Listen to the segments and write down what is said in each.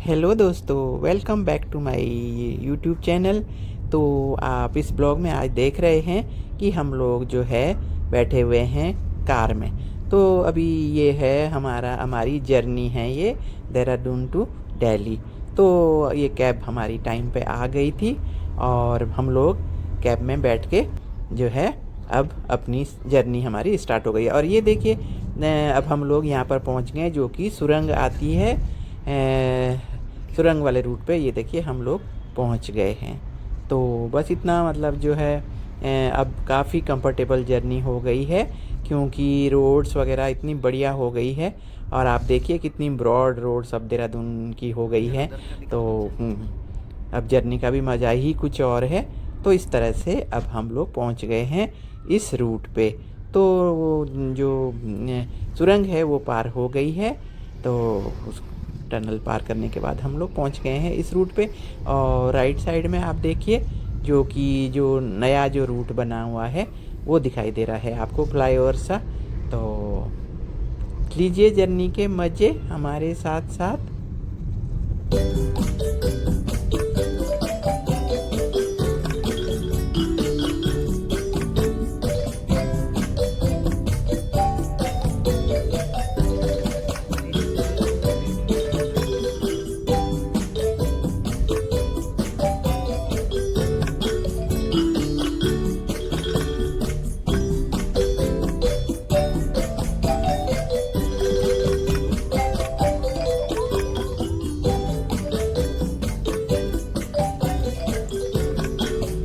Hello दोस्तों, welcome back to my YouTube channel. तो आप इस ब्लॉग में आज देख रहे हैं कि हम लोग जो है बैठे हुए हैं कार में। तो अभी ये है हमारी जर्नी है, ये देहरादून टू दिल्ली। तो ये कैब हमारी टाइम पे आ गई थी और हम लोग कैब में बैठ के जो है अब अपनी जर्नी हमारी स्टार्ट हो गई है। और ये देखिए, अब हम लोग यहाँ पर पहुँच गए जो कि सुरंग आती है। सुरंग वाले रूट पे ये देखिए हम लोग पहुंच गए हैं। तो बस इतना, मतलब जो है अब काफ़ी कंफर्टेबल जर्नी हो गई है क्योंकि रोड्स वगैरह इतनी बढ़िया हो गई है। और आप देखिए कितनी ब्रॉड रोड्स अब देहरादून की हो गई है। तो अब जर्नी का भी मज़ा ही कुछ और है। तो इस तरह से अब हम लोग पहुंच गए हैं इस रूट पे। तो जो सुरंग है वो पार हो गई है। तो उस टनल पार करने के बाद हम लोग पहुंच गए हैं इस रूट पे। और राइट साइड में आप देखिए जो नया जो रूट बना हुआ है वो दिखाई दे रहा है आपको, फ्लाईओवर सा। तो लीजिए जर्नी के मज़े हमारे साथ साथ।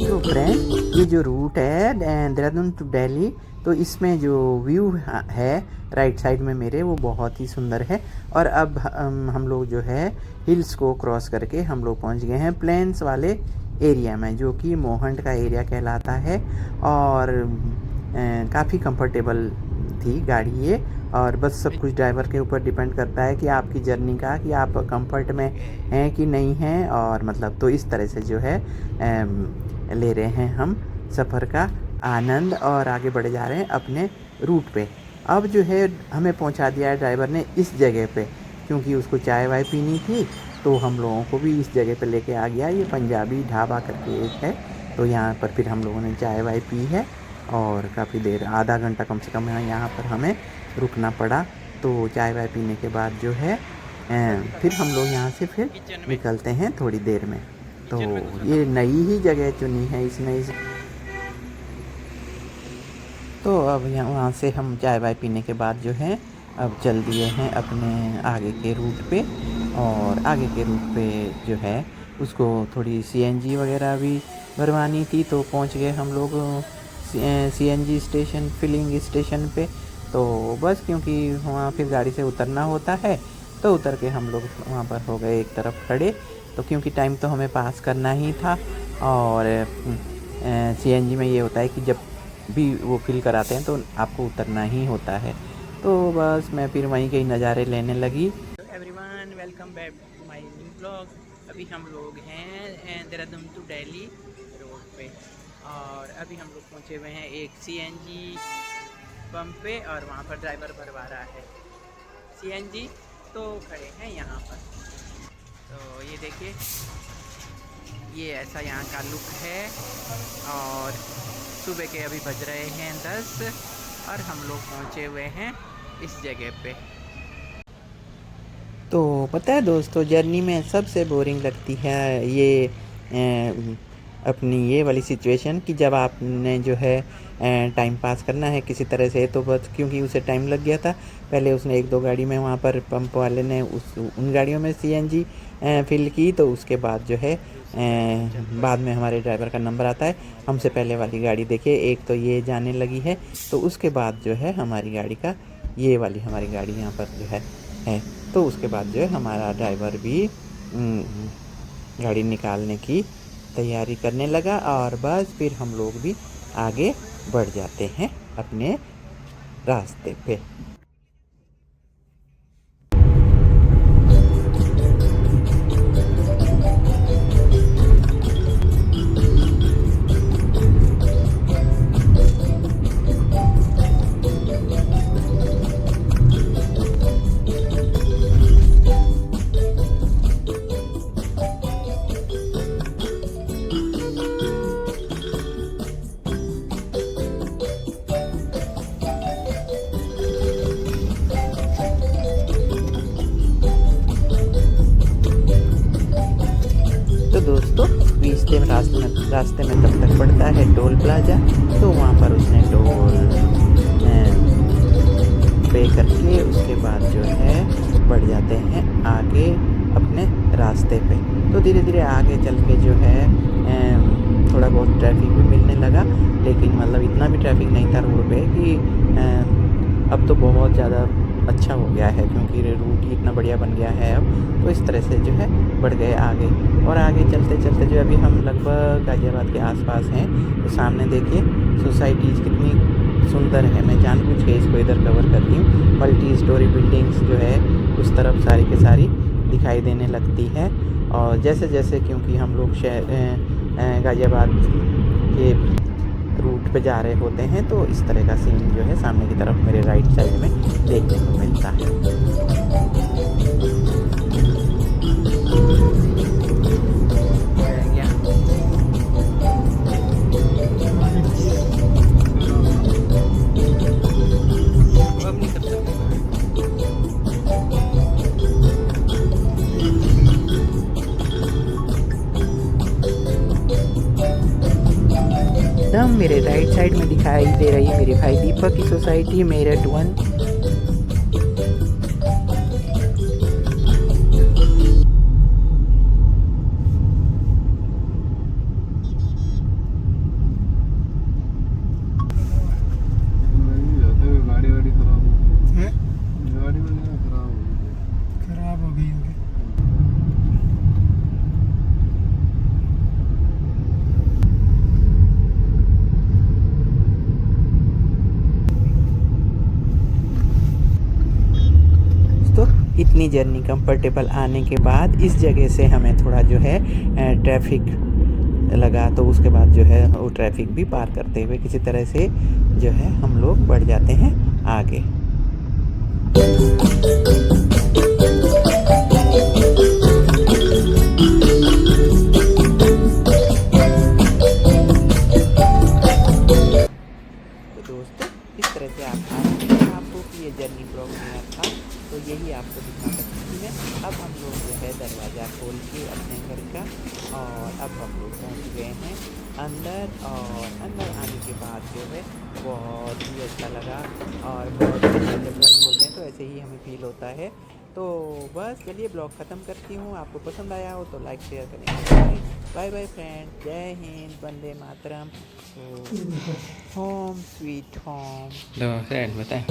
तो फ्रेंड, ये जो रूट है देहरादून टू दिल्ली, तो इसमें जो व्यू है राइट साइड में मेरे, वो बहुत ही सुंदर है। और अब हम लोग जो है हिल्स को क्रॉस करके हम लोग पहुंच गए हैं प्लेन्स वाले एरिया में, जो कि मोहंड का एरिया कहलाता है। और काफ़ी कंफर्टेबल थी गाड़ी ये। और बस सब कुछ ड्राइवर के ऊपर डिपेंड करता है कि आपकी जर्नी का, कि आप कंफर्ट में हैं कि नहीं हैं। और मतलब तो इस तरह से जो है ले रहे हैं हम सफ़र का आनंद और आगे बढ़े जा रहे हैं अपने रूट पे। अब जो है हमें पहुंचा दिया है ड्राइवर ने इस जगह पे, क्योंकि उसको चाय वाय पीनी थी। तो हम लोगों को भी इस जगह पे लेके आ गया। ये पंजाबी ढाबा करके एक है, तो यहाँ पर फिर हम लोगों ने चाय वाय पी है। और काफ़ी देर, आधा घंटा कम से कम यहाँ पर हमें रुकना पड़ा। तो चाय वाय पीने के बाद जो है फिर हम लोग यहाँ से फिर निकलते हैं थोड़ी देर में। तो ये नई ही जगह चुनी है इसने तो अब वहाँ से हम चाय वाय पीने के बाद जो है अब चल दिए हैं अपने आगे के रूट पे। और आगे के रूट पे जो है उसको थोड़ी सीएनजी वगैरह भी भरवानी थी। तो पहुँच गए हम लोग सीएनजी स्टेशन, फिलिंग स्टेशन पे। तो बस क्योंकि वहाँ फिर गाड़ी से उतरना होता है, तो उतर के हम लोग वहाँ पर हो गए एक तरफ खड़े। तो क्योंकि टाइम तो हमें पास करना ही था। और सीएनजी में ये होता है कि जब भी वो फिल कराते हैं तो आपको उतरना ही होता है। तो बस मैं फिर वहीं के नज़ारे लेने लगी। Everyone, welcome back to my new blog. अभी हम लोग हैं देहरादून टू दिल्ली रोड पे। और अभी हम लोग पहुँचे हुए हैं एक सीएनजी पंप पे, और वहाँ पर ड्राइवर भरवा रहा है सीएनजी। तो खड़े हैं यहाँ पर। तो ये देखिए, ये ऐसा यहाँ का लुक है। और सुबह के अभी बज रहे हैं 10 और हम लोग पहुँचे हुए हैं इस जगह पे। तो पता है दोस्तों, जर्नी में सबसे बोरिंग लगती है ये अपनी ये वाली सिचुएशन, कि जब आपने जो है टाइम पास करना है किसी तरह से। तो बस क्योंकि उसे टाइम लग गया था, पहले उसने एक दो गाड़ी में वहाँ पर पंप वाले ने उन गाड़ियों में सीएनजी फिल की। तो उसके बाद जो है बाद में हमारे ड्राइवर का नंबर आता है। हमसे पहले वाली गाड़ी देखिए, एक तो ये जाने लगी है। तो उसके बाद जो है हमारी गाड़ी का, ये वाली हमारी गाड़ी यहाँ पर जो है। तो उसके बाद जो है हमारा ड्राइवर भी गाड़ी निकालने की तैयारी करने लगा। और बस फिर हम लोग भी आगे बढ़ जाते हैं अपने रास्ते पे। रास्ते में तब तक पड़ता है टोल प्लाजा, तो वहाँ पर उसने टोल पे करके उसके बाद जो है बढ़ जाते हैं आगे अपने रास्ते पे। तो धीरे धीरे आगे चल के जो है थोड़ा बहुत ट्रैफिक भी मिलने लगा, लेकिन मतलब इतना भी ट्रैफिक नहीं था रोड पे कि अब तो बहुत ज़्यादा अच्छा हो गया है, क्योंकि रूट ही इतना बढ़िया बन गया है अब। तो इस तरह से जो है बढ़ गए आगे, और आगे चलते चलते जो अभी हम लगभग गाज़ियाबाद के आसपास हैं। तो सामने देखिए सोसाइटीज़ कितनी सुंदर है। मैं जानबूझ के इसको इधर कवर करती हूँ। मल्टी स्टोरी बिल्डिंग्स जो है उस तरफ सारी के सारी दिखाई देने लगती है। और जैसे जैसे क्योंकि हम लोग गाज़ियाबाद के रूट पे जा रहे होते हैं, तो इस तरह का सीन जो है सामने की तरफ मेरे राइट साइड में देखने को मिलता है। एकदम मेरे राइट साइड में दिखाई दे रही है मेरे भाई दीपक की सोसाइटी मेरठ 1। खराब हो गई होगी। तो इतनी जर्नी कंफर्टेबल आने के बाद इस जगह से हमें थोड़ा जो है ट्रैफिक लगा, तो उसके बाद जो है वो ट्रैफिक भी पार करते हुए किसी तरह से जो है हम लोग बढ़ जाते हैं आगे। तो दोस्तों इस तरह से आप आपको कि ये जर्नी ब्लॉग मेरा था, तो यही आपको दिखा सकती थी मैं। अब हम लोग जो है दरवाज़ा खोल के अपने घर का, और अब हम लोग पहुँच गए हैं अंदर। और अंदर आने के बाद जो है बहुत ही अच्छा लगा, और बहुत ही अच्छा जब घर खोलते हैं तो ऐसे ही हमें फील होता है। तो बस चलिए ब्लॉग ख़त्म करती हूँ। आपको पसंद आया हो तो लाइक शेयर करें। बाय बाय फ्रेंड, जय Hind, Vande Mataram, home sweet home. Friend बताएं।